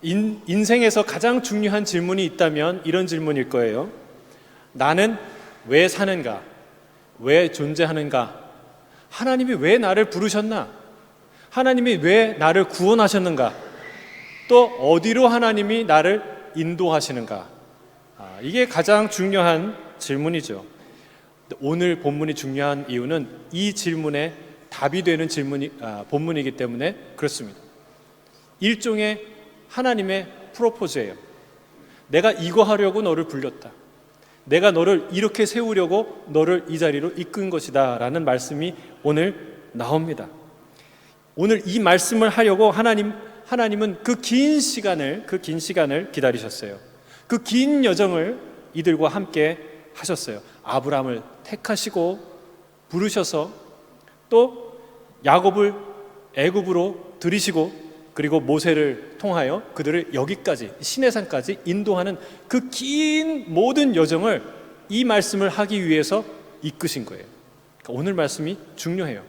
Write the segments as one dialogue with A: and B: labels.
A: 인생에서 가장 중요한 질문이 있다면 이런 질문일 거예요. 나는 왜 사는가? 왜 존재하는가? 하나님이 왜 나를 부르셨나? 하나님이 왜 나를 구원하셨는가? 또 어디로 하나님이 나를 인도하시는가? 이게 가장 중요한 질문이죠. 오늘 본문이 중요한 이유는 이 질문에 답이 되는 본문이기 때문에 그렇습니다. 일종의 하나님의 프로포즈예요. 내가 이거 하려고 너를 불렀다. 내가 너를 이렇게 세우려고 너를 이 자리로 이끈 것이다 라는 말씀이 오늘 나옵니다. 오늘 이 말씀을 하려고 하나님은 그 긴 시간을 기다리셨어요. 그 긴 여정을 이들과 함께 하셨어요. 아브라함을 택하시고 부르셔서 또 야곱을 애굽으로 들이시고 그리고 모세를 통하여 그들을 여기까지 시내산까지 인도하는 그 긴 모든 여정을 이 말씀을 하기 위해서 이끄신 거예요. 그러니까 오늘 말씀이 중요해요.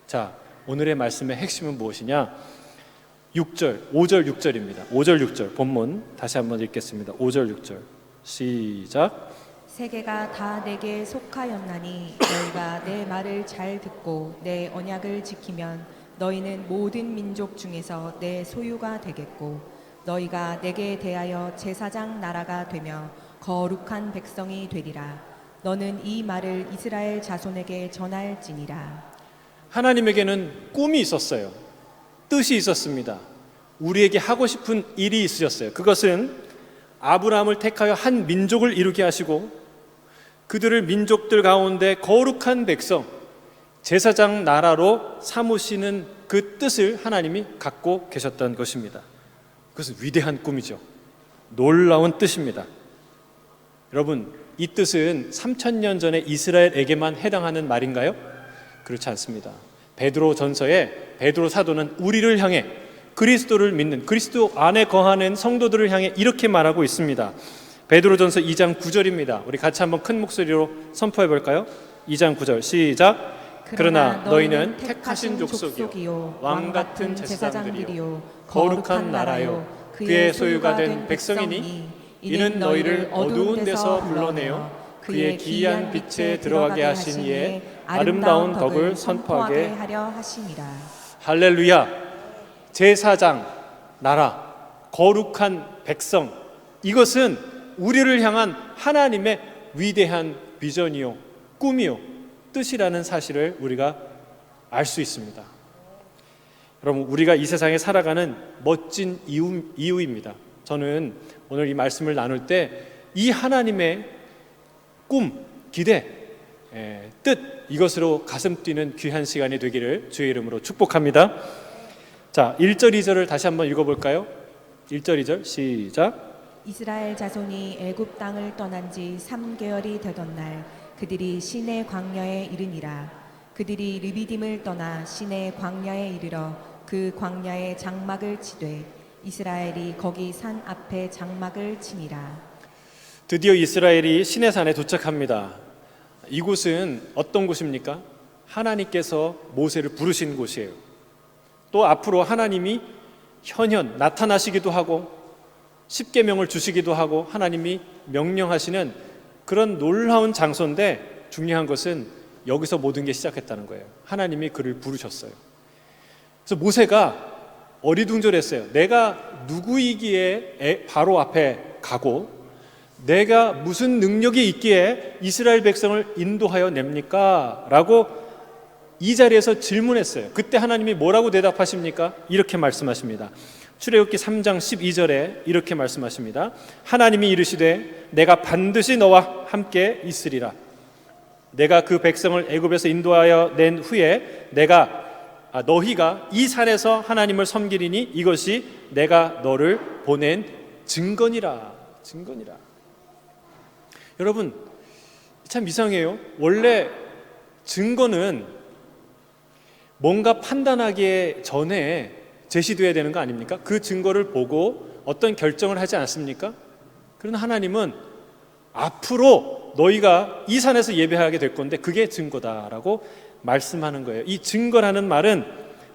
A: 자, 오늘의 말씀의 핵심은 무엇이냐? 5절 6절입니다. 5절 6절 본문 다시 한번 읽겠습니다. 5절 6절 시작.
B: 세계가 다 내게 속하였나니 너희가 내 말을 잘 듣고 내 언약을 지키면 너희는 모든 민족 중에서 내 소유가 되겠고 너희가 내게 대하여 제사장 나라가 되며 거룩한 백성이 되리라. 너는 이 말을 이스라엘 자손에게 전할지니라.
A: 하나님에게는 꿈이 있었어요. 뜻이 있었습니다. 우리에게 하고 싶은 일이 있으셨어요. 그것은 아브라함을 택하여 한 민족을 이루게 하시고 그들을 민족들 가운데 거룩한 백성, 제사장 나라로 삼으시는 그 뜻을 하나님이 갖고 계셨던 것입니다. 그것은 위대한 꿈이죠. 놀라운 뜻입니다. 여러분, 이 뜻은 3000년 전에 이스라엘에게만 해당하는 말인가요? 그렇지 않습니다. 베드로 전서에 베드로 사도는 우리를 향해 그리스도를 믿는 그리스도 안에 거하는 성도들을 향해 이렇게 말하고 있습니다. 베드로전서 2장 9절입니다. 우리 같이 한번 큰 목소리로 선포해 볼까요? 2장 9절 시작. 그러나 너희는 택하신 족속이요 왕같은 제사장들이요 거룩한 나라요 그의 소유가 된 백성이니 이는 너희를 어두운 데서 불러내어 그의 기이한 빛에 들어가게 하신 이의 아름다운 덕을 선포하게
B: 하려 하심이라.
A: 할렐루야. 제사장 나라, 거룩한 백성, 이것은 우리를 향한 하나님의 위대한 비전이요 꿈이요 뜻이라는 사실을 우리가 알 수 있습니다. 여러분, 우리가 이 세상에 살아가는 멋진 이유입니다. 저는 오늘 이 말씀을 나눌 때 이 하나님의 꿈, 기대, 뜻, 이것으로 가슴 뛰는 귀한 시간이 되기를 주의 이름으로 축복합니다. 자, 1절 2절을 다시 한번 읽어볼까요? 1절 2절 시작.
B: 이스라엘 자손이 애굽 땅을 떠난 지 3개월이 되던 날 그들이 시내 광야에 이르니라. 그들이 르비딤을 떠나 시내 광야에 이르러 그 광야에 장막을 치되 이스라엘이 거기 산 앞에 장막을 치니라.
A: 드디어 이스라엘이 시내산에 도착합니다. 이곳은 어떤 곳입니까? 하나님께서 모세를 부르신 곳이에요. 또 앞으로 하나님이 현현 나타나시기도 하고 십계명을 주시기도 하고 하나님이 명령하시는 그런 놀라운 장소인데 중요한 것은 여기서 모든 게 시작했다는 거예요. 하나님이 그를 부르셨어요. 그래서 모세가 어리둥절했어요. 내가 누구이기에 바로 앞에 가고 내가 무슨 능력이 있기에 이스라엘 백성을 인도하여 냅니까? 라고 이 자리에서 질문했어요. 그때 하나님이 뭐라고 대답하십니까? 이렇게 말씀하십니다. 출애굽기 3장 12절에 이렇게 말씀하십니다. 하나님이 이르시되 내가 반드시 너와 함께 있으리라. 내가 그 백성을 애굽에서 인도하여 낸 후에 너희가 이 산에서 하나님을 섬기리니 이것이 내가 너를 보낸 증거니라. 여러분, 참 이상해요. 원래 증거는 뭔가 판단하기 전에 제시되어야 되는 거 아닙니까? 그 증거를 보고 어떤 결정을 하지 않습니까? 그러나 하나님은 앞으로 너희가 이 산에서 예배하게 될 건데 그게 증거다라고 말씀하는 거예요. 이 증거라는 말은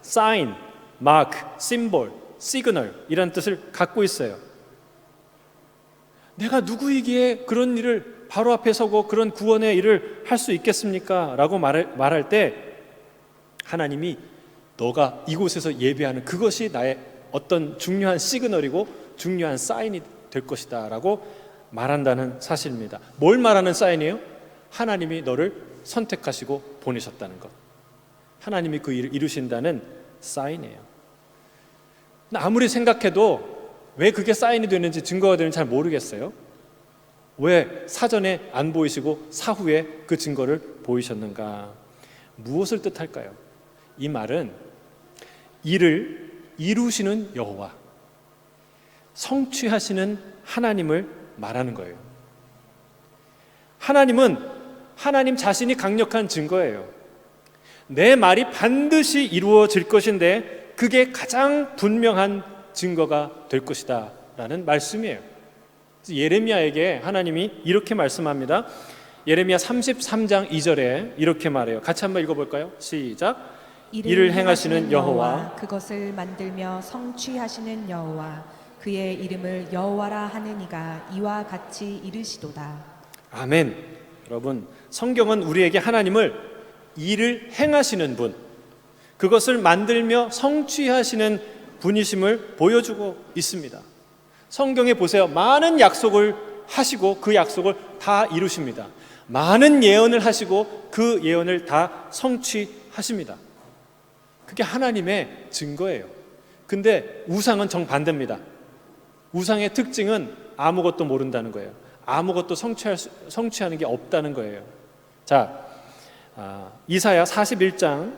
A: sign, mark, symbol, 시그널이라는 뜻을 갖고 있어요. 내가 누구이기에 그런 일을 바로 앞에 서고 그런 구원의 일을 할 수 있겠습니까? 라고 말할 때 하나님이 너가 이곳에서 예배하는 그것이 나의 어떤 중요한 시그널이고 중요한 사인이 될 것이다 라고 말한다는 사실입니다. 뭘 말하는 사인이에요? 하나님이 너를 선택하시고 보내셨다는 것. 하나님이 그 일을 이루신다는 사인이에요. 아무리 생각해도 왜 그게 사인이 되는지 증거가 되는지 잘 모르겠어요. 왜 사전에 안 보이시고 사후에 그 증거를 보이셨는가? 무엇을 뜻할까요? 이 말은 일을 이루시는 여호와, 성취하시는 하나님을 말하는 거예요. 하나님은 하나님 자신이 강력한 증거예요. 내 말이 반드시 이루어질 것인데 그게 가장 분명한 증거가 될 것이다 라는 말씀이에요. 예레미야에게 하나님이 이렇게 말씀합니다. 예레미야 33장 2절에 이렇게 말해요. 같이 한번 읽어볼까요? 시작. 이를 행하시는 여호와,
B: 그것을 만들며 성취하시는 여호와, 그의 이름을 여호와라 하는 이가 이와 같이 이르시도다.
A: 아멘. 여러분, 성경은 우리에게 하나님을 일을 행하시는 분, 그것을 만들며 성취하시는 분이심을 보여주고 있습니다. 성경에 보세요. 많은 약속을 하시고 그 약속을 다 이루십니다. 많은 예언을 하시고 그 예언을 다 성취하십니다. 그게 하나님의 증거예요. 근데 우상은 정반대입니다. 우상의 특징은 아무것도 모른다는 거예요. 아무것도 성취하는 게 없다는 거예요. 자, 이사야 41장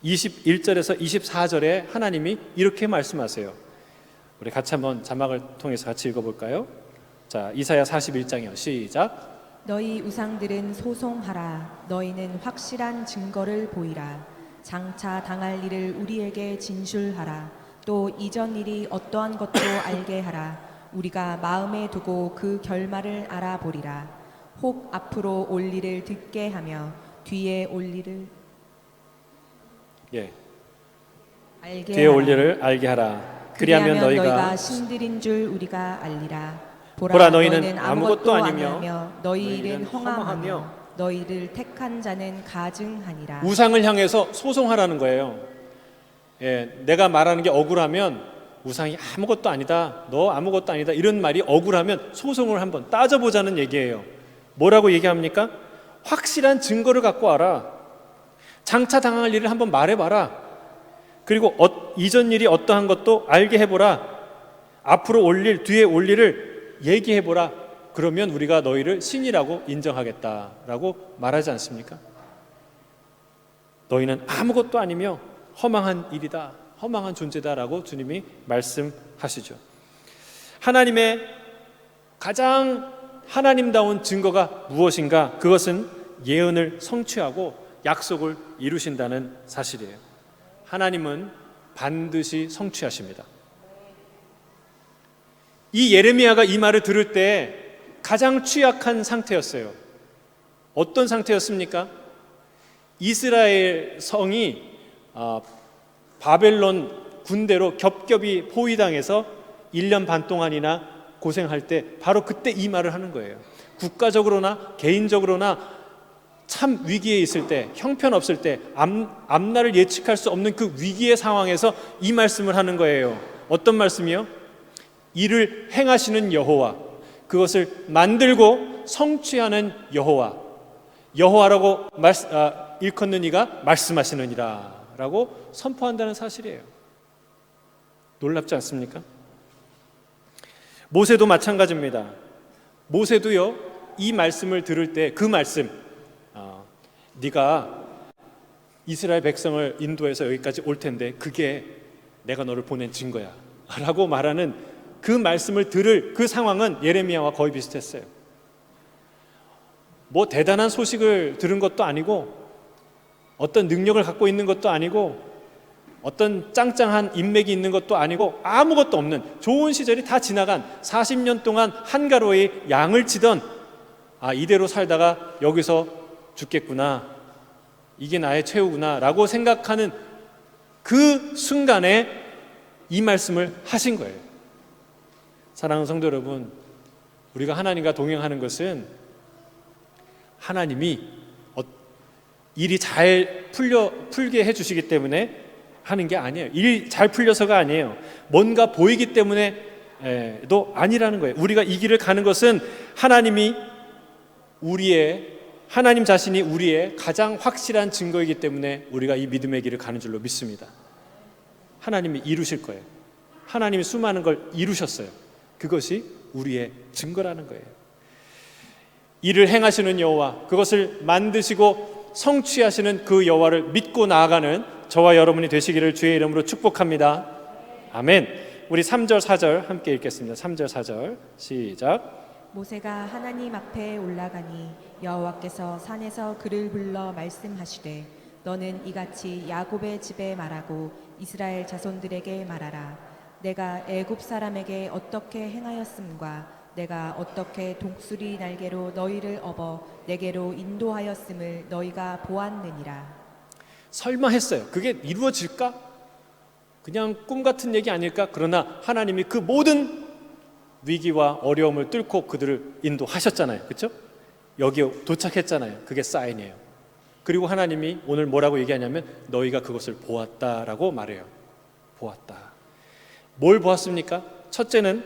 A: 21절에서 24절에 하나님이 이렇게 말씀하세요. 우리 같이 한번 자막을 통해서 같이 읽어볼까요? 자, 이사야 41장이요. 시작.
B: 너희 우상들은 소송하라. 너희는 확실한 증거를 보이라. 장차 당할 일을 우리에게 진술하라. 또 이전 일이 어떠한 것도 알게 하라. 우리가 마음에 두고 그 결말을 알아보리라. 혹 앞으로 올 일을 듣게 하며 뒤에 올 일을 알게
A: 뒤에
B: 하라.
A: 올 일을 알게 하라. 그리하면 너희가
B: 신들인 줄 우리가 알리라.
A: 보라, 너희는 아무것도 아니며
B: 너희 일은 허망하며 너희를 택한 자는 가증하니라.
A: 우상을 향해서 소송하라는 거예요. 내가 말하는 게 억울하면 우상이 아무것도 아니다, 너 아무것도 아니다 이런 말이 억울하면 소송을 한번 따져보자는 얘기예요. 뭐라고 얘기합니까? 확실한 증거를 갖고 와라. 장차 당할 일을 한번 말해봐라. 그리고 이전 일이 어떠한 것도 알게 해보라. 앞으로 올 일, 뒤에 올 일을 얘기해보라. 그러면 우리가 너희를 신이라고 인정하겠다라고 말하지 않습니까? 너희는 아무것도 아니며 허망한 일이다, 허망한 존재다라고 주님이 말씀하시죠. 하나님의 가장 하나님다운 증거가 무엇인가? 그것은 예언을 성취하고 약속을 이루신다는 사실이에요. 하나님은 반드시 성취하십니다. 이 예레미야가 이 말을 들을 때 가장 취약한 상태였어요. 어떤 상태였습니까? 이스라엘 성이 바벨론 군대로 겹겹이 포위당해서 1년 반 동안이나 고생할 때 바로 그때 이 말을 하는 거예요. 국가적으로나 개인적으로나 참 위기에 있을 때, 형편없을 때, 앞날을 예측할 수 없는 그 위기의 상황에서 이 말씀을 하는 거예요. 어떤 말씀이요? 이를 행하시는 여호와, 그것을 만들고 성취하는 여호와, 여호와라고 일컫는 이가 말씀하시느니라 라고 선포한다는 사실이에요. 놀랍지 않습니까? 모세도 마찬가지입니다. 모세도요, 이 말씀을 들을 때 그 말씀, 네가 이스라엘 백성을 인도해서 여기까지 올 텐데 그게 내가 너를 보낸 증거야 라고 말하는 그 말씀을 들을 그 상황은 예레미야와 거의 비슷했어요. 뭐 대단한 소식을 들은 것도 아니고 어떤 능력을 갖고 있는 것도 아니고 어떤 짱짱한 인맥이 있는 것도 아니고 아무것도 없는 좋은 시절이 다 지나간 40년 동안 한가로이 양을 치던 이대로 살다가 여기서 죽겠구나, 이게 나의 최후구나 라고 생각하는 그 순간에 이 말씀을 하신 거예요. 사랑하는 성도 여러분, 우리가 하나님과 동행하는 것은 하나님이 일이 잘 풀게 해주시기 때문에 하는 게 아니에요. 일이 잘 풀려서가 아니에요. 뭔가 보이기 때문에도 아니라는 거예요. 우리가 이 길을 가는 것은 하나님 자신이 우리의 가장 확실한 증거이기 때문에 우리가 이 믿음의 길을 가는 줄로 믿습니다. 하나님이 이루실 거예요. 하나님이 수많은 걸 이루셨어요. 그것이 우리의 증거라는 거예요. 일을 행하시는 여호와, 그것을 만드시고 성취하시는 그 여호와를 믿고 나아가는 저와 여러분이 되시기를 주의 이름으로 축복합니다. 아멘. 우리 3절 4절 함께 읽겠습니다. 3절 4절 시작.
B: 모세가 하나님 앞에 올라가니 여호와께서 산에서 그를 불러 말씀하시되 너는 이같이 야곱의 집에 말하고 이스라엘 자손들에게 말하라. 내가 애굽 사람에게 어떻게 행하였음과 내가 어떻게 독수리 날개로 너희를 업어 내게로 인도하였음을 너희가 보았느니라.
A: 설마 했어요. 그게 이루어질까? 그냥 꿈 같은 얘기 아닐까? 그러나 하나님이 그 모든 위기와 어려움을 뚫고 그들을 인도하셨잖아요. 그렇죠? 여기에 도착했잖아요. 그게 사인이에요. 그리고 하나님이 오늘 뭐라고 얘기하냐면 너희가 그것을 보았다라고 말해요. 보았다. 뭘 보았습니까? 첫째는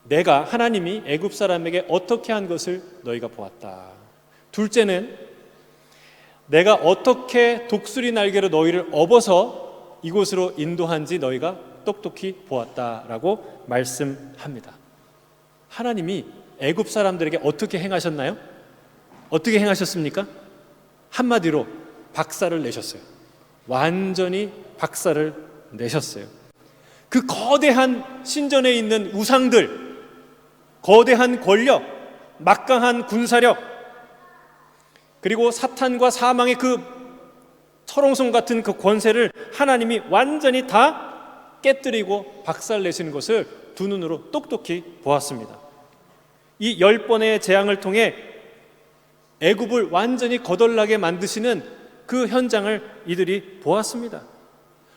A: 내가 하나님이 애굽 사람에게 어떻게 한 것을 너희가 보았다. 둘째는 내가 어떻게 독수리 날개로 너희를 업어서 이곳으로 인도한지 너희가 똑똑히 보았다라고 말씀합니다. 하나님이 애굽 사람들에게 어떻게 행하셨나요? 어떻게 행하셨습니까? 한마디로 박살을 내셨어요. 완전히 박살을 내셨어요. 그 거대한 신전에 있는 우상들, 거대한 권력, 막강한 군사력, 그리고 사탄과 사망의 그 철옹성 같은 그 권세를 하나님이 완전히 다 깨뜨리고 박살내시는 것을 두 눈으로 똑똑히 보았습니다. 이 10번의 재앙을 통해 애굽을 완전히 거덜나게 만드시는 그 현장을 이들이 보았습니다.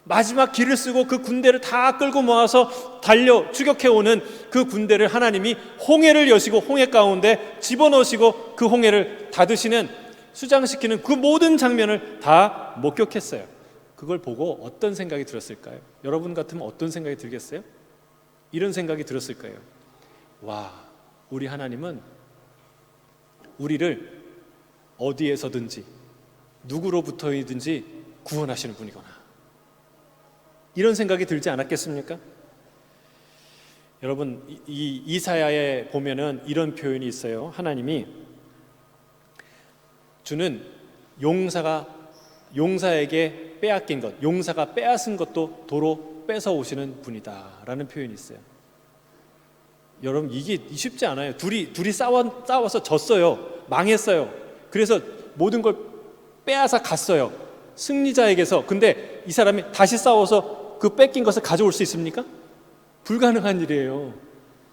A: 마지막 길을 쓰고 그 군대를 다 끌고 모아서 달려 추격해오는 그 군대를 하나님이 홍해를 여시고 홍해 가운데 집어넣으시고 그 홍해를 닫으시는, 수장시키는 그 모든 장면을 다 목격했어요. 그걸 보고 어떤 생각이 들었을까요? 여러분 같으면 어떤 생각이 들겠어요? 이런 생각이 들었을 거예요. 와, 우리 하나님은 우리를 어디에서든지 누구로부터이든지 구원하시는 분이구나. 이런 생각이 들지 않았겠습니까? 여러분, 이 이사야에 보면은 이런 표현이 있어요. 하나님이 주는 용사에게 빼앗긴 것, 용사가 빼앗은 것도 도로 뺏어 오시는 분이다라는 표현이 있어요. 여러분, 이게 쉽지 않아요. 둘이 싸워서 졌어요. 망했어요. 그래서 모든 걸 빼앗아 갔어요. 승리자에게서. 근데 이 사람이 다시 싸워서 그 뺏긴 것을 가져올 수 있습니까? 불가능한 일이에요.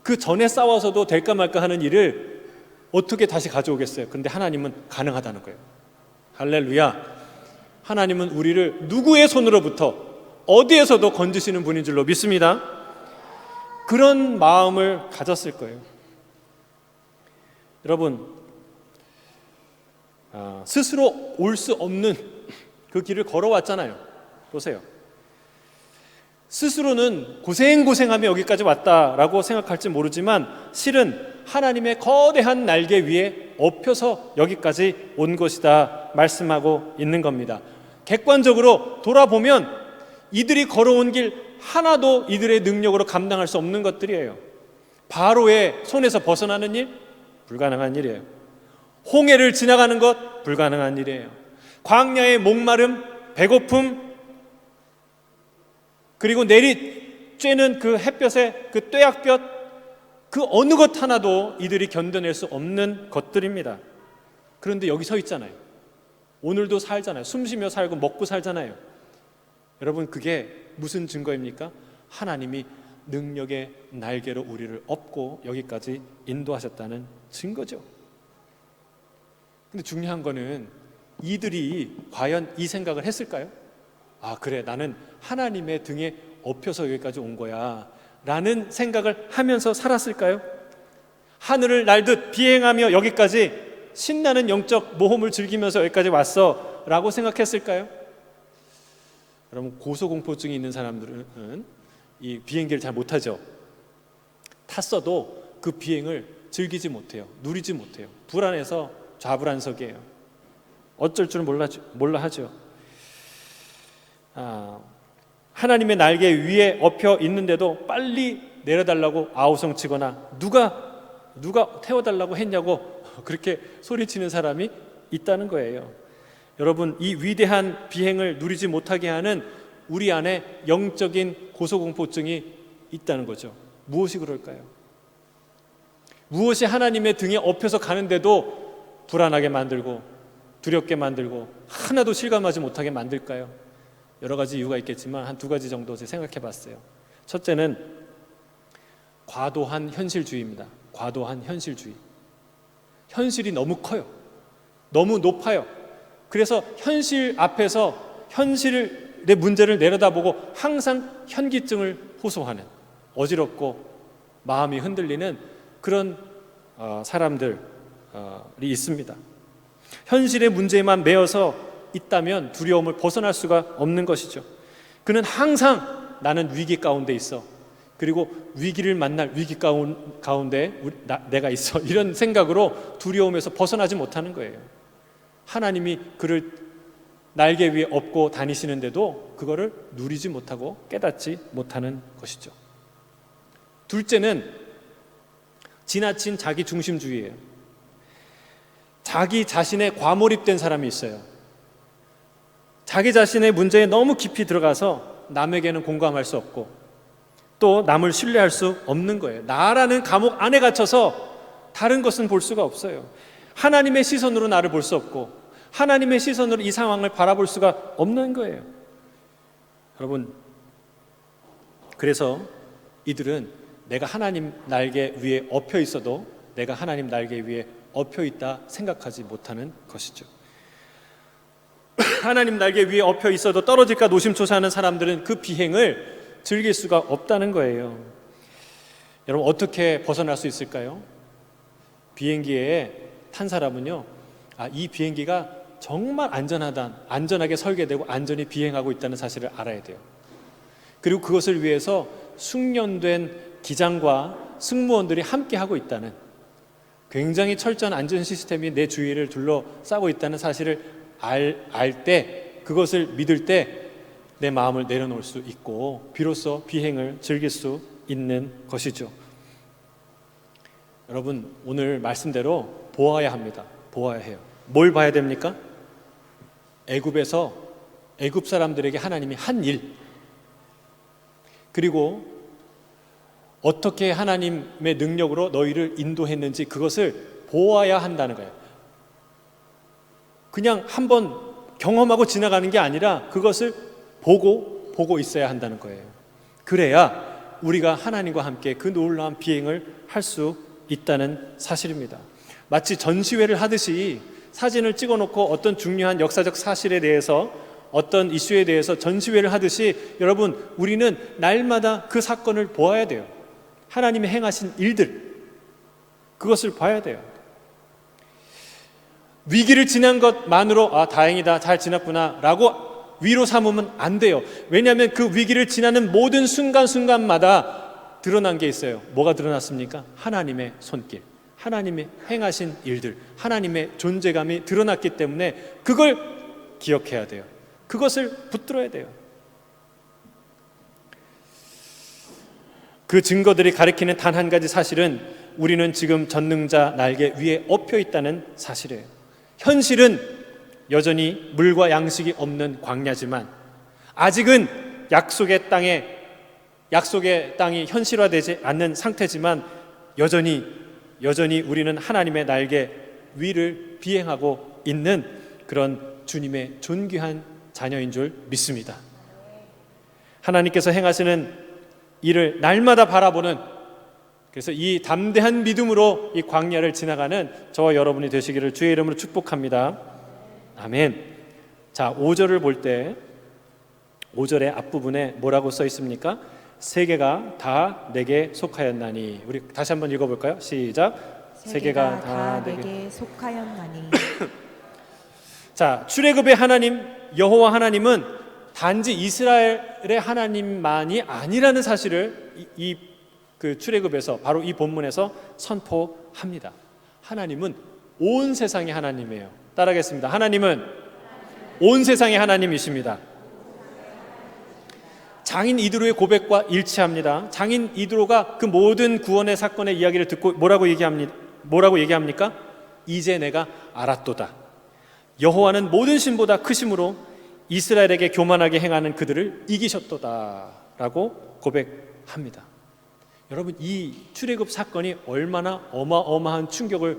A: 그 전에 싸워서도 될까 말까 하는 일을 어떻게 다시 가져오겠어요? 그런데 하나님은 가능하다는 거예요. 할렐루야. 하나님은 우리를 누구의 손으로부터 어디에서도 건지시는 분인 줄로 믿습니다. 그런 마음을 가졌을 거예요. 여러분, 스스로 올 수 없는 그 길을 걸어왔잖아요. 보세요. 스스로는 고생하며 여기까지 왔다라고 생각할지 모르지만 실은 하나님의 거대한 날개 위에 엎혀서 여기까지 온 것이다 말씀하고 있는 겁니다. 객관적으로 돌아보면 이들이 걸어온 길 하나도 이들의 능력으로 감당할 수 없는 것들이에요. 바로의 손에서 벗어나는 일? 불가능한 일이에요. 홍해를 지나가는 것? 불가능한 일이에요. 광야의 목마름, 배고픔, 그리고 내리쬐는 그 햇볕의 그 뙤약볕, 그 어느 것 하나도 이들이 견뎌낼 수 없는 것들입니다. 그런데 여기 서 있잖아요. 오늘도 살잖아요. 숨쉬며 살고 먹고 살잖아요. 여러분, 그게 무슨 증거입니까? 하나님이 능력의 날개로 우리를 업고 여기까지 인도하셨다는 증거죠. 근데 중요한 거는 이들이 과연 이 생각을 했을까요? 아, 그래, 나는 하나님의 등에 엎혀서 여기까지 온 거야 라는 생각을 하면서 살았을까요? 하늘을 날듯 비행하며 여기까지 신나는 영적 모험을 즐기면서 여기까지 왔어 라고 생각했을까요? 여러분, 고소공포증이 있는 사람들은 이 비행기를 잘 못하죠. 탔어도 그 비행을 즐기지 못해요. 누리지 못해요. 불안해서 좌불안석이에요. 어쩔 줄 몰라 하죠. 하나님의 날개 위에 엎여 있는데도 빨리 내려달라고 아우성치거나 누가 태워달라고 했냐고 그렇게 소리치는 사람이 있다는 거예요. 여러분, 이 위대한 비행을 누리지 못하게 하는 우리 안에 영적인 고소공포증이 있다는 거죠. 무엇이 그럴까요? 무엇이 하나님의 등에 엎여서 가는데도 불안하게 만들고 두렵게 만들고 하나도 실감하지 못하게 만들까요? 여러 가지 이유가 있겠지만 한 두 가지 정도 제가 생각해 봤어요. 첫째는 과도한 현실주의입니다. 과도한 현실주의. 현실이 너무 커요. 너무 높아요. 그래서 현실 앞에서 현실의 문제를 내려다보고 항상 현기증을 호소하는, 어지럽고 마음이 흔들리는 그런 사람들이 있습니다. 현실의 문제에만 매여서 있다면 두려움을 벗어날 수가 없는 것이죠. 그는 항상 나는 위기 가운데 있어. 그리고 위기를 만날 위기 가운데 내가 있어. 이런 생각으로 두려움에서 벗어나지 못하는 거예요. 하나님이 그를 날개 위에 업고 다니시는데도 그거를 누리지 못하고 깨닫지 못하는 것이죠. 둘째는 지나친 자기 중심주의예요. 자기 자신에 과몰입된 사람이 있어요. 자기 자신의 문제에 너무 깊이 들어가서 남에게는 공감할 수 없고 또 남을 신뢰할 수 없는 거예요. 나라는 감옥 안에 갇혀서 다른 것은 볼 수가 없어요. 하나님의 시선으로 나를 볼 수 없고 하나님의 시선으로 이 상황을 바라볼 수가 없는 거예요. 여러분, 그래서 이들은 내가 하나님 날개 위에 엎여 있어도 내가 하나님 날개 위에 엎여 있다 생각하지 못하는 것이죠. 하나님 날개 위에 엎여 있어도 떨어질까 노심초사하는 사람들은 그 비행을 즐길 수가 없다는 거예요. 여러분, 어떻게 벗어날 수 있을까요? 비행기에 탄 사람은요, 이 비행기가 정말 안전하게 설계되고 안전히 비행하고 있다는 사실을 알아야 돼요. 그리고 그것을 위해서 숙련된 기장과 승무원들이 함께 하고 있다는, 굉장히 철저한 안전 시스템이 내 주위를 둘러싸고 있다는 사실을 알 때, 그것을 믿을 때 내 마음을 내려놓을 수 있고 비로소 비행을 즐길 수 있는 것이죠. 여러분, 오늘 말씀대로 보아야 합니다. 보아야 해요. 뭘 봐야 됩니까? 애굽에서 애굽 사람들에게 하나님이 한 일, 그리고 어떻게 하나님의 능력으로 너희를 인도했는지 그것을 보아야 한다는 거예요. 그냥 한번 경험하고 지나가는 게 아니라 그것을 보고 있어야 한다는 거예요. 그래야 우리가 하나님과 함께 그 놀라운 비행을 할 수 있다는 사실입니다. 마치 전시회를 하듯이 사진을 찍어놓고 어떤 중요한 역사적 사실에 대해서, 어떤 이슈에 대해서 전시회를 하듯이 여러분, 우리는 날마다 그 사건을 보아야 돼요. 하나님이 행하신 일들, 그것을 봐야 돼요. 위기를 지난 것만으로 다행이다, 잘 지났구나 라고 위로 삼으면 안 돼요. 왜냐하면 그 위기를 지나는 모든 순간순간마다 드러난 게 있어요. 뭐가 드러났습니까? 하나님의 손길, 하나님의 행하신 일들, 하나님의 존재감이 드러났기 때문에 그걸 기억해야 돼요. 그것을 붙들어야 돼요. 그 증거들이 가리키는 단 한 가지 사실은 우리는 지금 전능자 날개 위에 엎여 있다는 사실이에요. 현실은 여전히 물과 양식이 없는 광야지만, 아직은 약속의 땅이 현실화되지 않는 상태지만 여전히 우리는 하나님의 날개 위를 비행하고 있는 그런 주님의 존귀한 자녀인 줄 믿습니다. 하나님께서 행하시는 일을 날마다 바라보는, 그래서 이 담대한 믿음으로 이 광야를 지나가는 저와 여러분이 되시기를 주의 이름으로 축복합니다. 아멘. 자, 5절을 볼 때 5절의 앞부분에 뭐라고 써 있습니까? 세계가 다 내게 속하였나니. 우리 다시 한번 읽어볼까요? 시작.
B: 세계가 다 내게 속하였나니.
A: 자, 출애굽의 하나님 여호와 하나님은 단지 이스라엘의 하나님만이 아니라는 사실을 그 출애굽에서 바로 이 본문에서 선포합니다. 하나님은 온 세상의 하나님이에요. 따라하겠습니다. 하나님은 온 세상의 하나님이십니다. 장인 이드로의 고백과 일치합니다. 장인 이드로가 그 모든 구원의 사건의 이야기를 듣고 뭐라고 얘기합니까? 이제 내가 알았도다. 여호와는 모든 신보다 크심으로 이스라엘에게 교만하게 행하는 그들을 이기셨도다 라고 고백합니다. 여러분, 이 출애굽 사건이 얼마나 어마어마한 충격을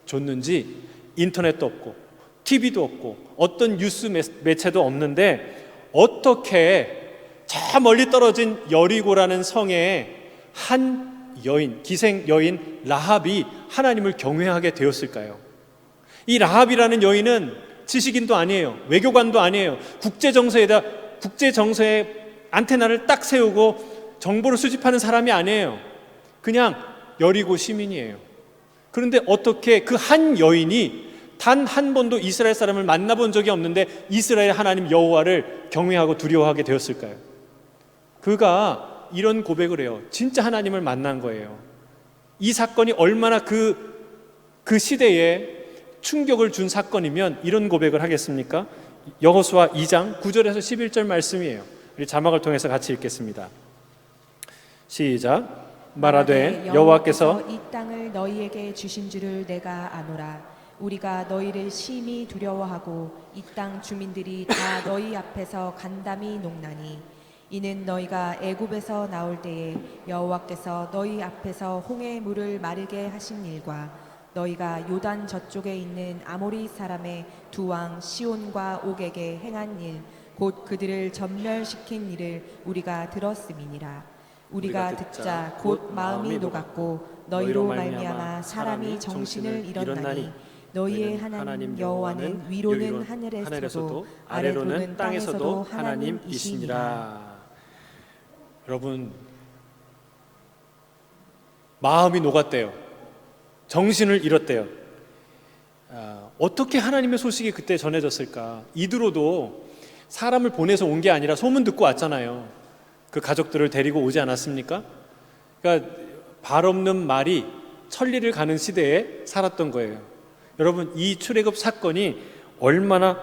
A: 줬는지 인터넷도 없고 TV도 없고 어떤 뉴스 매체도 없는데 어떻게 저 멀리 떨어진 여리고라는 성에 한 여인, 기생 여인 라합이 하나님을 경외하게 되었을까요? 이 라합이라는 여인은 지식인도 아니에요. 외교관도 아니에요. 국제정세에 안테나를 딱 세우고 정보를 수집하는 사람이 아니에요. 그냥 여리고 시민이에요. 그런데 어떻게 그 한 여인이 단 한 번도 이스라엘 사람을 만나본 적이 없는데 이스라엘 하나님 여호와를 경외하고 두려워하게 되었을까요? 그가 이런 고백을 해요. 진짜 하나님을 만난 거예요. 이 사건이 얼마나 그 시대에 충격을 준 사건이면 이런 고백을 하겠습니까? 여호수아 2장 9절에서 11절 말씀이에요. 우리 자막을 통해서 같이 읽겠습니다. 시작. 말하되 여호와께서
B: 이 땅을 너희에게 주신 줄을 내가 아노라. 우리가 너희를 심히 두려워하고 이 땅 주민들이 다 너희 앞에서 간담이 녹나니 이는 너희가 애굽에서 나올 때에 여호와께서 너희 앞에서 홍해 물을 마르게 하신 일과 너희가 요단 저쪽에 있는 아모리 사람의 두 왕 시온과 옥에게 행한 일 곧 그들을 전멸시킨 일을 우리가 들었음이니라. 우리가 듣자 곧 마음이 녹았고 너희로 말미암아 사람이 정신을 잃었나니 너희의 하나님 여호와는 위로는 하늘에서도 아래로는 땅에서도 하나님이시니라.
A: 여러분, 마음이 녹았대요. 정신을 잃었대요. 어떻게 하나님의 소식이 그때 전해졌을까? 이드로도 사람을 보내서 온 게 아니라 소문 듣고 왔잖아요. 그 가족들을 데리고 오지 않았습니까? 그러니까 발 없는 말이 천리를 가는 시대에 살았던 거예요. 여러분, 이 출애굽 사건이 얼마나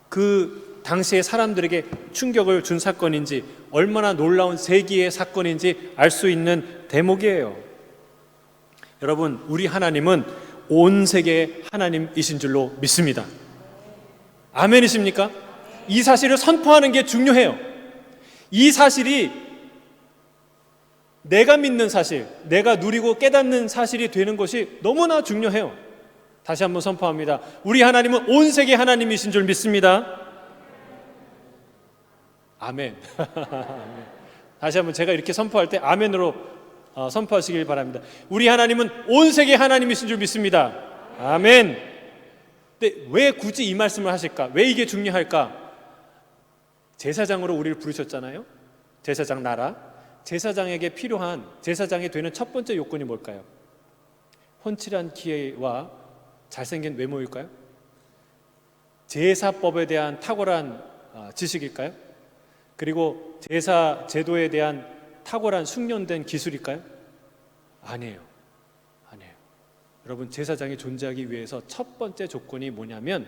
A: 그 당시의 사람들에게 충격을 준 사건인지, 얼마나 놀라운 세기의 사건인지 알 수 있는 대목이에요. 여러분, 우리 하나님은 온 세계의 하나님이신 줄로 믿습니다. 아멘이십니까? 이 사실을 선포하는 게 중요해요. 이 사실이 내가 믿는 사실, 내가 누리고 깨닫는 사실이 되는 것이 너무나 중요해요. 다시 한번 선포합니다. 우리 하나님은 온 세계 하나님이신 줄 믿습니다. 아멘. 다시 한번 제가 이렇게 선포할 때 아멘으로 선포하시길 바랍니다. 우리 하나님은 온 세계 하나님이신 줄 믿습니다. 아멘. 근데 왜 굳이 이 말씀을 하실까? 왜 이게 중요할까? 제사장으로 우리를 부르셨잖아요. 제사장 나라. 제사장에게 필요한, 제사장이 되는 첫 번째 요건이 뭘까요? 훤칠한 기회와 잘생긴 외모일까요? 제사법에 대한 탁월한 지식일까요? 그리고 제사 제도에 대한 탁월한 숙련된 기술일까요? 아니에요. 아니에요. 여러분, 제사장이 존재하기 위해서 첫 번째 조건이 뭐냐면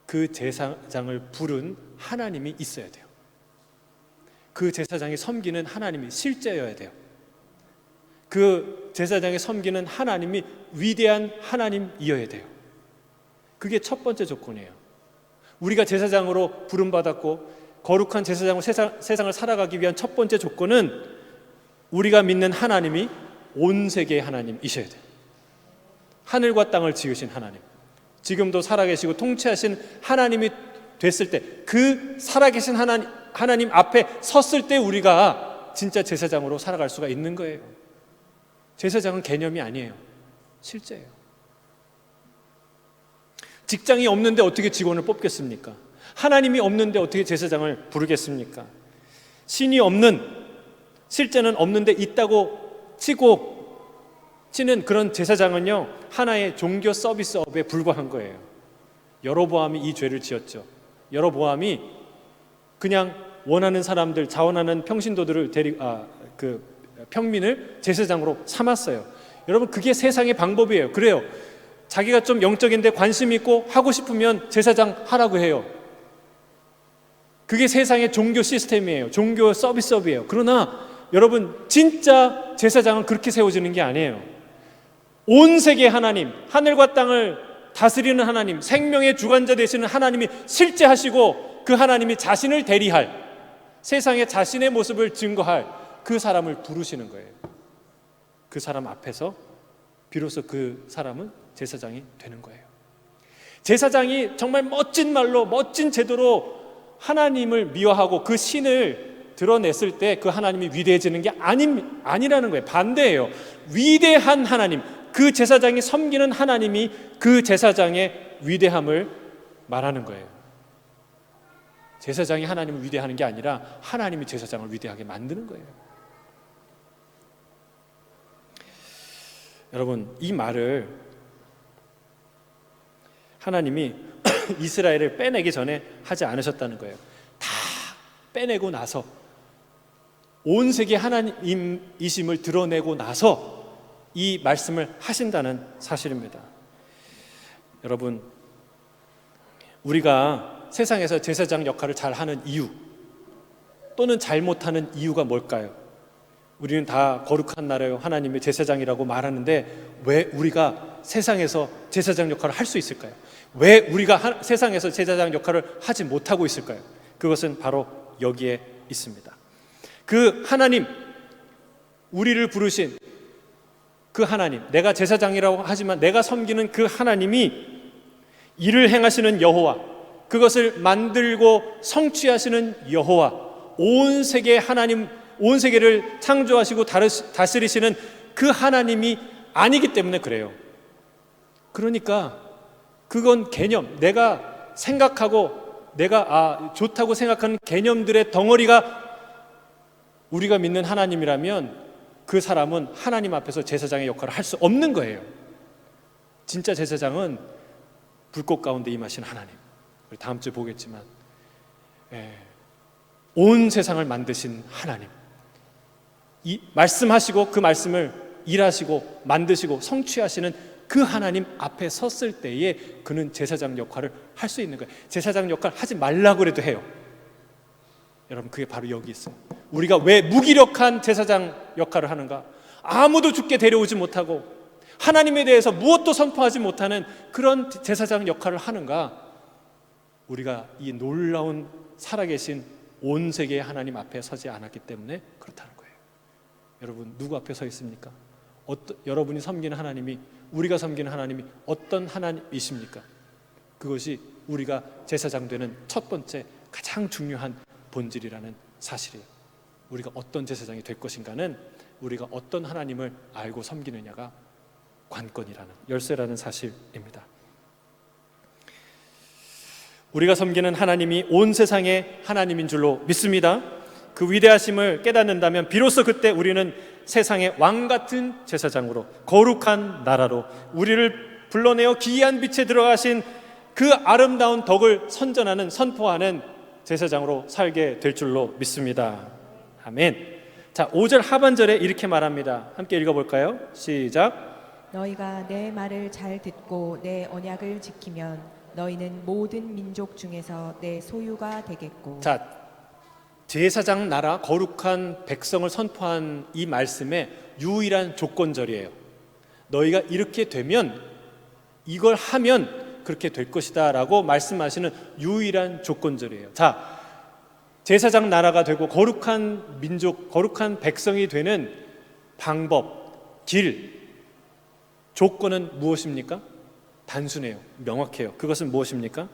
A: 그 제사장을 부른 하나님이 있어야 돼요. 그 제사장이 섬기는 하나님이 실제여야 돼요. 그 제사장이 섬기는 하나님이 위대한 하나님이어야 돼요. 그게 첫 번째 조건이에요. 우리가 제사장으로 부름받았고 거룩한 제사장으로 세상을 살아가기 위한 첫 번째 조건은 우리가 믿는 하나님이 온 세계의 하나님이셔야 돼요. 하늘과 땅을 지으신 하나님, 지금도 살아계시고 통치하신 하나님이 됐을 때, 그 살아계신 하나님 앞에 섰을 때 우리가 진짜 제사장으로 살아갈 수가 있는 거예요. 제사장은 개념이 아니에요. 실제예요. 직장이 없는데 어떻게 직원을 뽑겠습니까? 하나님이 없는데 어떻게 제사장을 부르겠습니까? 신이 없는, 실제는 없는데 있다고 치는 그런 제사장은요, 하나의 종교 서비스업에 불과한 거예요. 여로보암이 이 죄를 지었죠. 여로보암이 그냥 원하는 사람들, 자원하는 평신도들을 평민을 제사장으로 삼았어요. 여러분, 그게 세상의 방법이에요. 그래요. 자기가 좀 영적인데 관심 있고 하고 싶으면 제사장 하라고 해요. 그게 세상의 종교 시스템이에요. 종교 서비스업이에요. 그러나 여러분, 진짜 제사장은 그렇게 세워지는 게 아니에요. 온 세계 하나님, 하늘과 땅을 다스리는 하나님, 생명의 주관자 되시는 하나님이 실제하시고 그 하나님이 자신을 대리할, 세상에 자신의 모습을 증거할 그 사람을 부르시는 거예요. 그 사람 앞에서 비로소 그 사람은 제사장이 되는 거예요. 제사장이 정말 멋진 말로, 멋진 제도로 하나님을 미화하고 그 신을 드러냈을 때 그 하나님이 위대해지는 게 아니라는 거예요. 반대예요. 위대한 하나님, 그 제사장이 섬기는 하나님이 그 제사장의 위대함을 말하는 거예요. 제사장이 하나님을 위대하는 게 아니라 하나님이 제사장을 위대하게 만드는 거예요. 여러분, 이 말을 하나님이 이스라엘을 빼내기 전에 하지 않으셨다는 거예요. 다 빼내고 나서, 온 세계 하나님이심을 드러내고 나서 이 말씀을 하신다는 사실입니다. 여러분, 우리가 세상에서 제사장 역할을 잘하는 이유 또는 잘못하는 이유가 뭘까요? 우리는 다 거룩한 나라요 하나님의 제사장이라고 말하는데 왜 우리가 세상에서 제사장 역할을 할 수 있을까요? 왜 우리가 세상에서 제사장 역할을 하지 못하고 있을까요? 그것은 바로 여기에 있습니다. 그 하나님, 우리를 부르신 그 하나님, 내가 제사장이라고 하지만 내가 섬기는 그 하나님이 일을 행하시는 여호와, 그것을 만들고 성취하시는 여호와, 온 세계 하나님, 온 세계를 창조하시고 다스리시는 그 하나님이 아니기 때문에 그래요. 그러니까 그건 개념, 내가 생각하고 내가 좋다고 생각하는 개념들의 덩어리가 우리가 믿는 하나님이라면 그 사람은 하나님 앞에서 제사장의 역할을 할 수 없는 거예요. 진짜 제사장은 불꽃 가운데 임하신 하나님, 우리 다음 주에 보겠지만 온 세상을 만드신 하나님, 말씀하시고 그 말씀을 일하시고 만드시고 성취하시는 그 하나님 앞에 섰을 때에 그는 제사장 역할을 할 수 있는 거예요. 제사장 역할 하지 말라고 해도 해요. 여러분, 그게 바로 여기 있어요. 우리가 왜 무기력한 제사장 역할을 하는가? 아무도 죽게 데려오지 못하고 하나님에 대해서 무엇도 선포하지 못하는 그런 제사장 역할을 하는가? 우리가 이 놀라운 살아계신 온 세계의 하나님 앞에 서지 않았기 때문에 그렇다는 거예요. 여러분, 누구 앞에 서 있습니까? 여러분이 섬기는 하나님이, 우리가 섬기는 하나님이 어떤 하나님이십니까? 그것이 우리가 제사장 되는 첫 번째 가장 중요한 본질이라는 사실이에요. 우리가 어떤 제사장이 될 것인가는 우리가 어떤 하나님을 알고 섬기느냐가 관건이라는, 열쇠라는 사실입니다. 우리가 섬기는 하나님이 온 세상의 하나님인 줄로 믿습니다. 그 위대하심을 깨닫는다면 비로소 그때 우리는 세상의 왕같은 제사장으로, 거룩한 나라로, 우리를 불러내어 기이한 빛에 들어가신 그 아름다운 덕을 선포하는 제사장으로 살게 될 줄로 믿습니다. 아멘. 자, 5절 하반절에 이렇게 말합니다. 함께 읽어볼까요? 시작.
B: 너희가 내 말을 잘 듣고 내 언약을 지키면 너희는 모든 민족 중에서 내 소유가 되겠고.
A: 자, 제사장 나라, 거룩한 백성을 선포한 이 말씀의 유일한 조건절이에요. 너희가 이렇게 되면, 이걸 하면 그렇게 될 것이다 라고 말씀하시는 유일한 조건절이에요. 자, 제사장 나라가 되고 거룩한 민족, 거룩한 백성이 되는 방법, 길, 조건은 무엇입니까? 단순해요. 명확해요. 그것은 무엇입니까?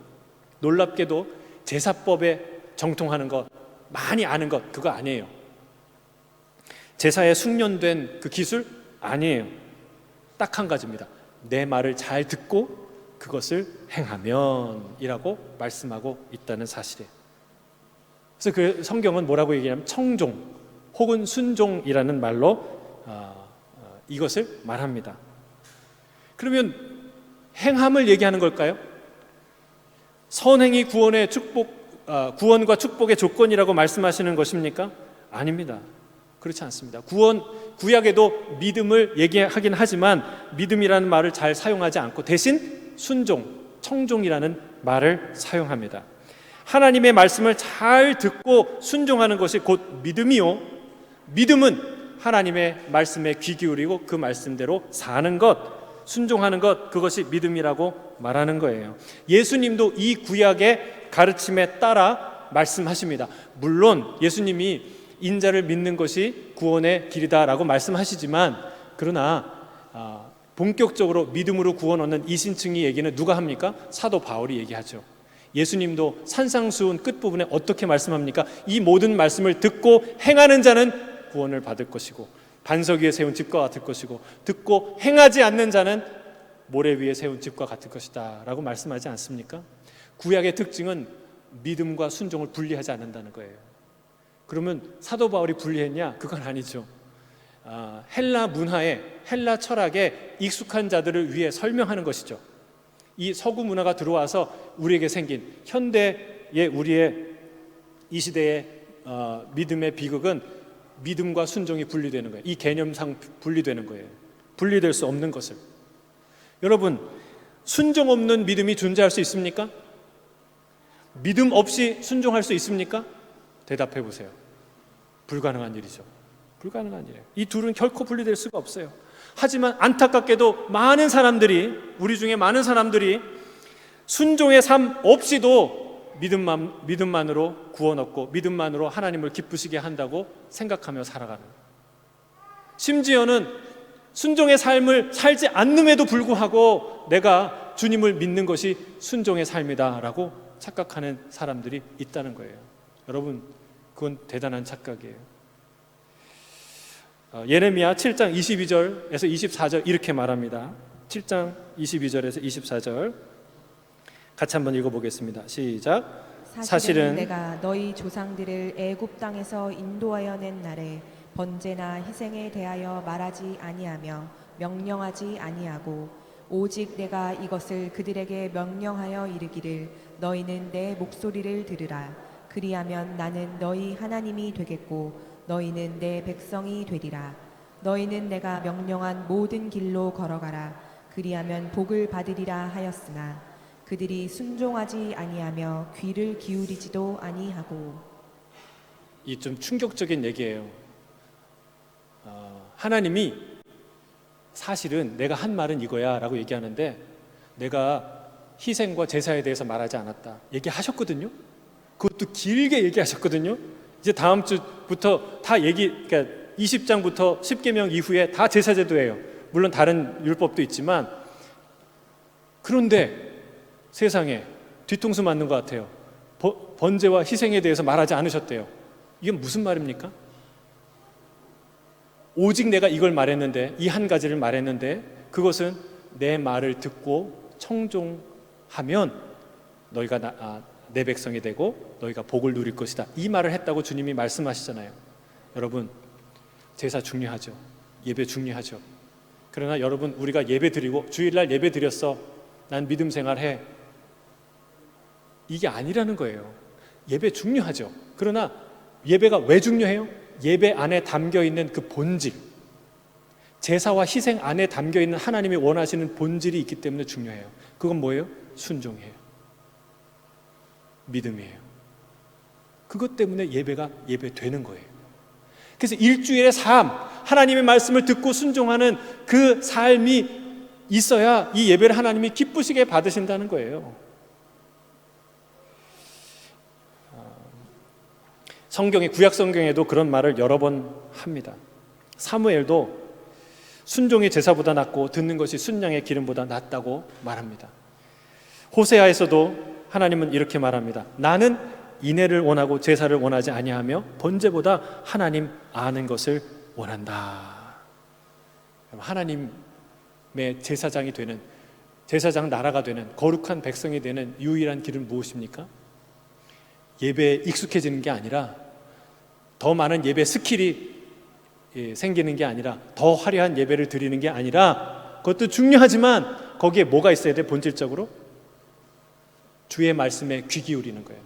A: 놀랍게도 제사법에 정통하는 것, 많이 아는 것, 그거 아니에요. 제사에 숙련된 그 기술 아니에요. 딱 한 가지입니다. 내 말을 잘 듣고 그것을 행하면이라고 말씀하고 있다는 사실이에요. 그래서 그 성경은 뭐라고 얘기하냐면 청종 혹은 순종이라는 말로 이것을 말합니다. 그러면 행함을 얘기하는 걸까요? 선행이 구원의 구원과 축복의 조건이라고 말씀하시는 것입니까? 아닙니다. 그렇지 않습니다. 구약에도 믿음을 얘기하긴 하지만 믿음이라는 말을 잘 사용하지 않고 대신 순종, 청종이라는 말을 사용합니다. 하나님의 말씀을 잘 듣고 순종하는 것이 곧 믿음이요, 믿음은 하나님의 말씀에 귀 기울이고 그 말씀대로 사는 것, 순종하는 것, 그것이 믿음이라고 말하는 거예요. 예수님도 이 구약의 가르침에 따라 말씀하십니다. 물론 예수님이 인자를 믿는 것이 구원의 길이다라고 말씀하시지만, 그러나 본격적으로 믿음으로 구원 얻는 이신층의 얘기는 누가 합니까? 사도 바울이 얘기하죠. 예수님도 산상수훈 끝부분에 어떻게 말씀합니까? 이 모든 말씀을 듣고 행하는 자는 구원을 받을 것이고 반석 위에 세운 집과 같을 것이고 듣고 행하지 않는 자는 모래 위에 세운 집과 같을 것이다 라고 말씀하지 않습니까? 구약의 특징은 믿음과 순종을 분리하지 않는다는 거예요. 그러면 사도 바울이 분리했냐? 그건 아니죠. 헬라 문화에, 헬라 철학에 익숙한 자들을 위해 설명하는 것이죠. 이 서구 문화가 들어와서 우리에게 생긴 현대의 우리의 이 시대의 믿음의 비극은 믿음과 순종이 분리되는 거예요. 이 개념상 분리되는 거예요. 분리될 수 없는 것을. 여러분, 순종 없는 믿음이 존재할 수 있습니까? 믿음 없이 순종할 수 있습니까? 대답해 보세요. 불가능한 일이죠. 불가능한 일이에요. 이 둘은 결코 분리될 수가 없어요. 하지만 안타깝게도 많은 사람들이, 우리 중에 많은 사람들이 순종의 삶 없이도 믿음만으로 구원 얻고 믿음만으로 하나님을 기쁘시게 한다고 생각하며 살아가는, 심지어는 순종의 삶을 살지 않음에도 불구하고 내가 주님을 믿는 것이 순종의 삶이다라고 착각하는 사람들이 있다는 거예요. 여러분, 그건 대단한 착각이에요. 예레미야 7장 22절에서 24절 이렇게 말합니다. 7장 22절에서 24절 같이 한번 읽어보겠습니다. 시작.
B: 사실은 내가 너희 조상들을 애굽 땅에서 인도하여 낸 날에 번제나 희생에 대하여 말하지 아니하며 명령하지 아니하고 오직 내가 이것을 그들에게 명령하여 이르기를 너희는 내 목소리를 들으라. 그리하면 나는 너희 하나님이 되겠고 너희는 내 백성이 되리라. 너희는 내가 명령한 모든 길로 걸어가라. 그리하면 복을 받으리라 하였으나 그들이 순종하지 아니하며 귀를 기울이지도 아니하고.
A: 이 좀 충격적인 얘기예요. 하나님이 사실은 내가 한 말은 이거야 라고 얘기하는데 내가 희생과 제사에 대해서 말하지 않았다 얘기하셨거든요. 그것도 길게 얘기하셨거든요. 이제 다음 주부터 다 그러니까 20장부터 10계명 이후에 다 제사제도예요. 물론 다른 율법도 있지만, 그런데 세상에 뒤통수 맞는 것 같아요. 번제와 희생에 대해서 말하지 않으셨대요. 이게 무슨 말입니까? 오직 내가 이걸 말했는데, 이 한 가지를 말했는데, 그것은 내 말을 듣고 청종하면 너희가 내 백성이 되고 너희가 복을 누릴 것이다. 이 말을 했다고 주님이 말씀하시잖아요. 여러분, 제사 중요하죠. 예배 중요하죠. 그러나 여러분, 우리가 예배 드리고 주일날 예배 드렸어, 난 믿음 생활해, 이게 아니라는 거예요. 예배 중요하죠. 그러나 예배가 왜 중요해요? 예배 안에 담겨있는 그 본질, 제사와 희생 안에 담겨있는 하나님이 원하시는 본질이 있기 때문에 중요해요. 그건 뭐예요? 순종이에요. 믿음이에요. 그것 때문에 예배가 예배되는 거예요. 그래서 일주일의 삶, 하나님의 말씀을 듣고 순종하는 그 삶이 있어야 이 예배를 하나님이 기쁘시게 받으신다는 거예요. 구약 성경에도 그런 말을 여러 번 합니다. 사무엘도 순종이 제사보다 낫고 듣는 것이 순양의 기름보다 낫다고 말합니다. 호세아에서도 하나님은 이렇게 말합니다. 나는 인애를 원하고 제사를 원하지 아니하며 번제보다 하나님 아는 것을 원한다. 하나님의 제사장이 되는, 제사장 나라가 되는, 거룩한 백성이 되는 유일한 길은 무엇입니까? 예배에 익숙해지는 게 아니라, 더 많은 예배 스킬이 생기는 게 아니라, 더 화려한 예배를 드리는 게 아니라, 그것도 중요하지만 거기에 뭐가 있어야 돼? 본질적으로 주의 말씀에 귀 기울이는 거예요.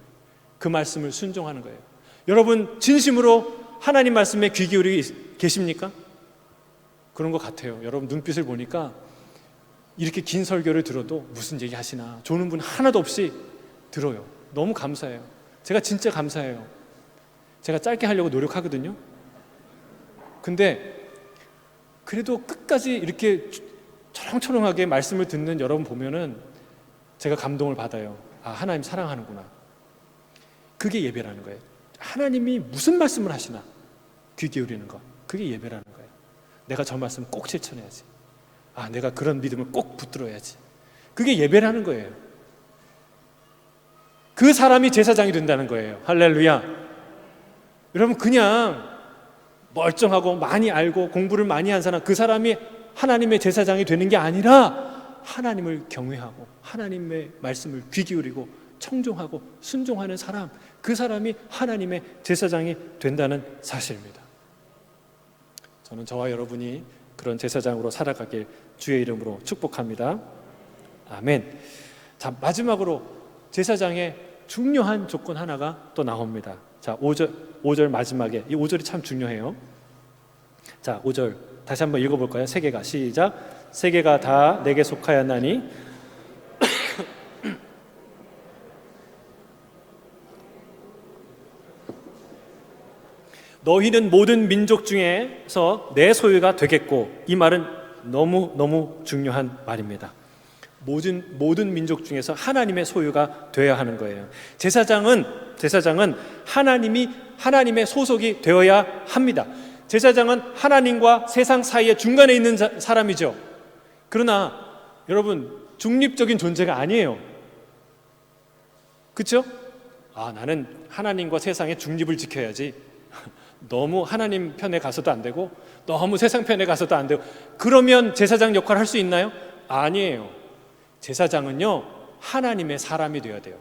A: 그 말씀을 순종하는 거예요. 여러분 진심으로 하나님 말씀에 귀 기울이고 계십니까? 그런 것 같아요. 여러분 눈빛을 보니까 이렇게 긴 설교를 들어도 무슨 얘기 하시나 조는 분 하나도 없이 들어요. 너무 감사해요. 제가 진짜 감사해요. 제가 짧게 하려고 노력하거든요. 근데 그래도 끝까지 이렇게 초롱초롱하게 말씀을 듣는 여러분 보면은 제가 감동을 받아요. 아, 하나님 사랑하는구나. 그게 예배라는 거예요. 하나님이 무슨 말씀을 하시나 귀 기울이는 거, 그게 예배라는 거예요. 내가 저 말씀 꼭 실천해야지. 아, 내가 그런 믿음을 꼭 붙들어야지. 그게 예배라는 거예요. 그 사람이 제사장이 된다는 거예요. 할렐루야. 여러분 그냥 멀쩡하고 많이 알고 공부를 많이 한 사람, 그 사람이 하나님의 제사장이 되는 게 아니라 하나님을 경외하고 하나님의 말씀을 귀 기울이고 청종하고 순종하는 사람, 그 사람이 하나님의 제사장이 된다는 사실입니다. 저는 저와 여러분이 그런 제사장으로 살아가길 주의 이름으로 축복합니다. 아멘. 자, 마지막으로 제사장의 중요한 조건 하나가 또 나옵니다. 자, 5절 마지막에, 이 5절이 참 중요해요. 자, 5절 다시 한번 읽어볼까요? 세 개가, 시작. 세 개가 다 내게 속하였나니 너희는 모든 민족 중에서 내 소유가 되겠고, 이 말은 너무 중요한 말입니다. 모든 민족 중에서 하나님의 소유가 되어야 하는 거예요. 제사장은 하나님의 소속이 되어야 합니다. 제사장은 하나님과 세상 사이의 중간에 있는 사람이죠. 그러나 여러분 중립적인 존재가 아니에요. 그렇죠? 아, 나는 하나님과 세상의 중립을 지켜야지. 너무 하나님 편에 가서도 안 되고 너무 세상 편에 가서도 안 되고, 그러면 제사장 역할을 할 수 있나요? 아니에요. 제사장은요, 하나님의 사람이 되어야 돼요.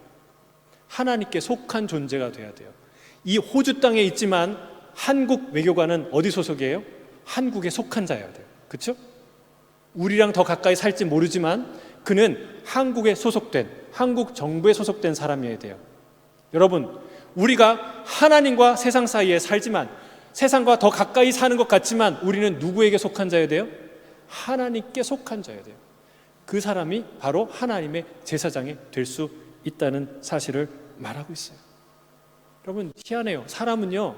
A: 하나님께 속한 존재가 되어야 돼요. 이 호주 땅에 있지만 한국 외교관은 어디 소속이에요? 한국에 속한 자여야 돼요. 그렇죠? 우리랑 더 가까이 살지 모르지만 그는 한국에 소속된, 한국 정부에 소속된 사람이어야 돼요. 여러분, 우리가 하나님과 세상 사이에 살지만, 세상과 더 가까이 사는 것 같지만 우리는 누구에게 속한 자여야 돼요? 하나님께 속한 자여야 돼요. 그 사람이 바로 하나님의 제사장이 될 수 있다는 사실을 말하고 있어요. 여러분 희한해요. 사람은요,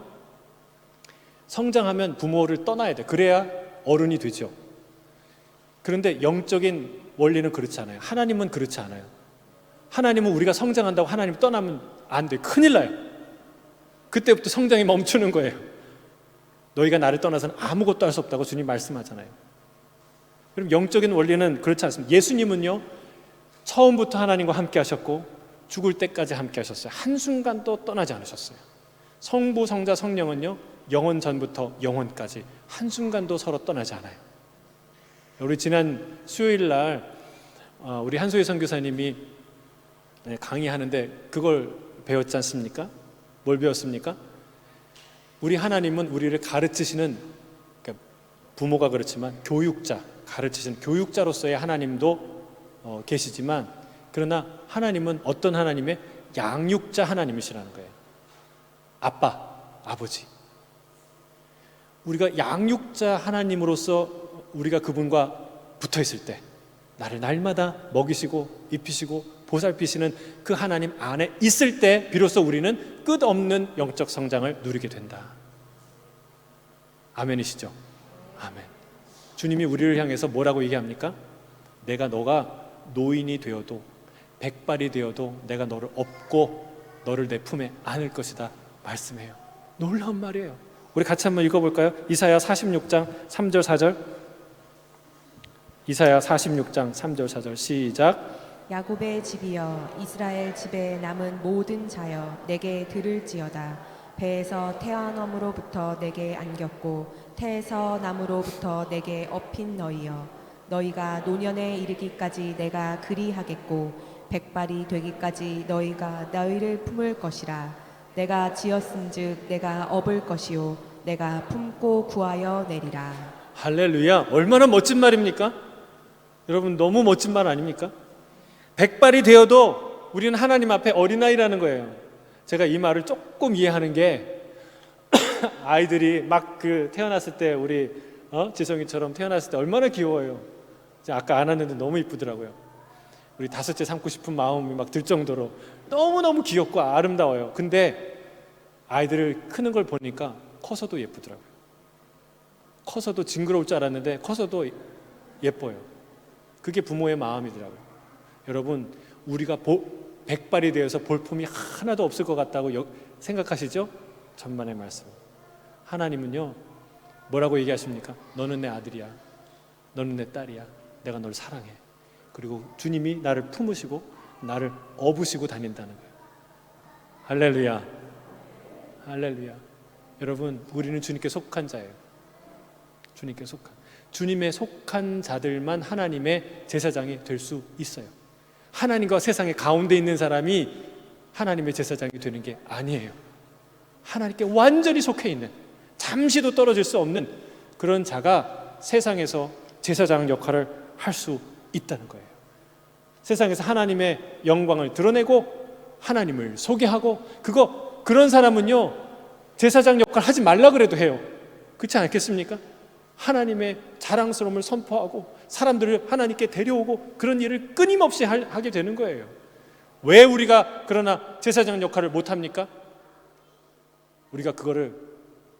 A: 성장하면 부모를 떠나야 돼. 그래야 어른이 되죠. 그런데 영적인 원리는 그렇지 않아요. 하나님은 그렇지 않아요. 하나님은 우리가 성장한다고 하나님 떠나면 안 돼. 큰일 나요. 그때부터 성장이 멈추는 거예요. 너희가 나를 떠나서는 아무것도 할 수 없다고 주님 말씀하잖아요. 그럼 영적인 원리는 그렇지 않습니다. 예수님은요, 처음부터 하나님과 함께 하셨고 죽을 때까지 함께 하셨어요. 한순간도 떠나지 않으셨어요. 성부, 성자, 성령은요, 영원 전부터 영원까지 한순간도 서로 떠나지 않아요. 우리 지난 수요일 날 우리 한소희 선교사님이 강의하는데 그걸 배웠지 않습니까? 뭘 배웠습니까? 우리 하나님은 우리를 가르치시는, 그러니까 부모가 그렇지만 교육자, 가르치시는 교육자로서의 하나님도 계시지만, 그러나 하나님은 어떤 하나님의 양육자 하나님이시라는 거예요. 아빠, 아버지. 우리가 양육자 하나님으로서 우리가 그분과 붙어 있을 때, 나를 날마다 먹이시고 입히시고 보살피시는 그 하나님 안에 있을 때 비로소 우리는 끝없는 영적 성장을 누리게 된다. 아멘이시죠? 아멘. 주님이 우리를 향해서 뭐라고 얘기합니까? 너가 노인이 되어도 백발이 되어도 내가 너를 업고 너를 내 품에 안을 것이다 말씀해요. 놀라운 말이에요. 우리 같이 한번 읽어볼까요? 이사야 46장 3절 4절. 이사야 46장 3절 4절 시작.
B: 야곱의 집이여, 이스라엘 집에 남은 모든 자여, 내게 들을지어다. 배에서 태어남으로부터 내게 안겼고 태에서 남으로부터 내게 업힌 너희여, 너희가 노년에 이르기까지 내가 그리하겠고 백발이 되기까지 너희가 너희를 품을 것이라. 내가 지었은즉 내가 업을 것이요 내가 품고 구하여 내리라.
A: 할렐루야. 얼마나 멋진 말입니까? 여러분, 너무 멋진 말 아닙니까? 백발이 되어도 우리는 하나님 앞에 어린아이라는 거예요. 제가 이 말을 조금 이해하는 게 아이들이 막 태어났을 때 우리 지성이처럼 태어났을 때 얼마나 귀여워요. 아까 안았는데 너무 이쁘더라고요. 우리 다섯째 삼고 싶은 마음이 막 들 정도로 너무너무 귀엽고 아름다워요. 근데 아이들을 크는 걸 보니까 커서도 예쁘더라고요. 커서도 징그러울 줄 알았는데 커서도 예뻐요. 그게 부모의 마음이더라고요. 여러분, 우리가 백발이 되어서 볼품이 하나도 없을 것 같다고 생각하시죠? 천만의 말씀. 하나님은요, 뭐라고 얘기하십니까? 너는 내 아들이야. 너는 내 딸이야. 내가 널 사랑해. 그리고 주님이 나를 품으시고 나를 업으시고 다닌다는 거예요. 할렐루야. 할렐루야. 여러분, 우리는 주님께 속한 자예요. 주님께 속한. 주님의 속한 자들만 하나님의 제사장이 될 수 있어요. 하나님과 세상의 가운데 있는 사람이 하나님의 제사장이 되는 게 아니에요. 하나님께 완전히 속해 있는, 잠시도 떨어질 수 없는 그런 자가 세상에서 제사장 역할을 할 수 있다는 거예요. 세상에서 하나님의 영광을 드러내고 하나님을 소개하고, 그런 사람은요, 제사장 역할 하지 말라 그래도 해요. 그렇지 않겠습니까? 하나님의 자랑스러움을 선포하고 사람들을 하나님께 데려오고 그런 일을 끊임없이 하게 되는 거예요. 왜 우리가 그러나 제사장 역할을 못합니까? 우리가 그거를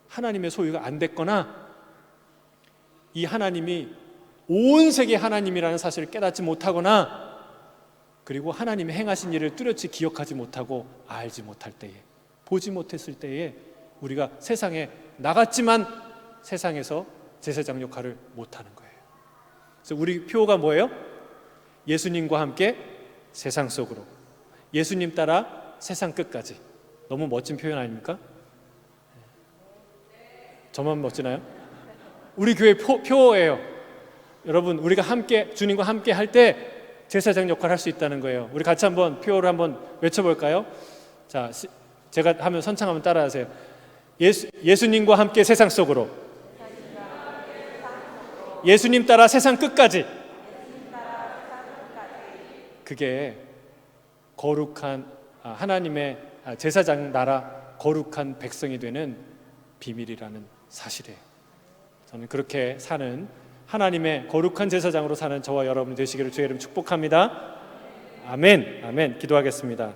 A: 하나님의 소유가 안 됐거나 이 하나님이 온 세계 하나님이라는 사실을 깨닫지 못하거나, 그리고 하나님의 행하신 일을 뚜렷이 기억하지 못하고 알지 못할 때에, 보지 못했을 때에 우리가 세상에 나갔지만 세상에서 제사장 역할을 못하는 거예요. 그래서 우리 표가 뭐예요? 예수님과 함께 세상 속으로, 예수님 따라 세상 끝까지. 너무 멋진 표현 아닙니까? 저만 멋지나요? 우리 교회 표예요. 여러분, 우리가 함께 주님과 함께 할 때 제사장 역할을 할 수 있다는 거예요. 우리 같이 한번 표를 한번 외쳐볼까요? 자, 제가 하면 선창하면 따라하세요. 예수님과 함께 세상 속으로, 예수님 따라 세상 끝까지. 그게 거룩한 하나님의 제사장 나라, 거룩한 백성이 되는 비밀이라는 사실이에요. 저는 그렇게 사는, 하나님의 거룩한 제사장으로 사는 저와 여러분 되시기를 주의 이름 축복합니다. 아멘. 아멘. 기도하겠습니다.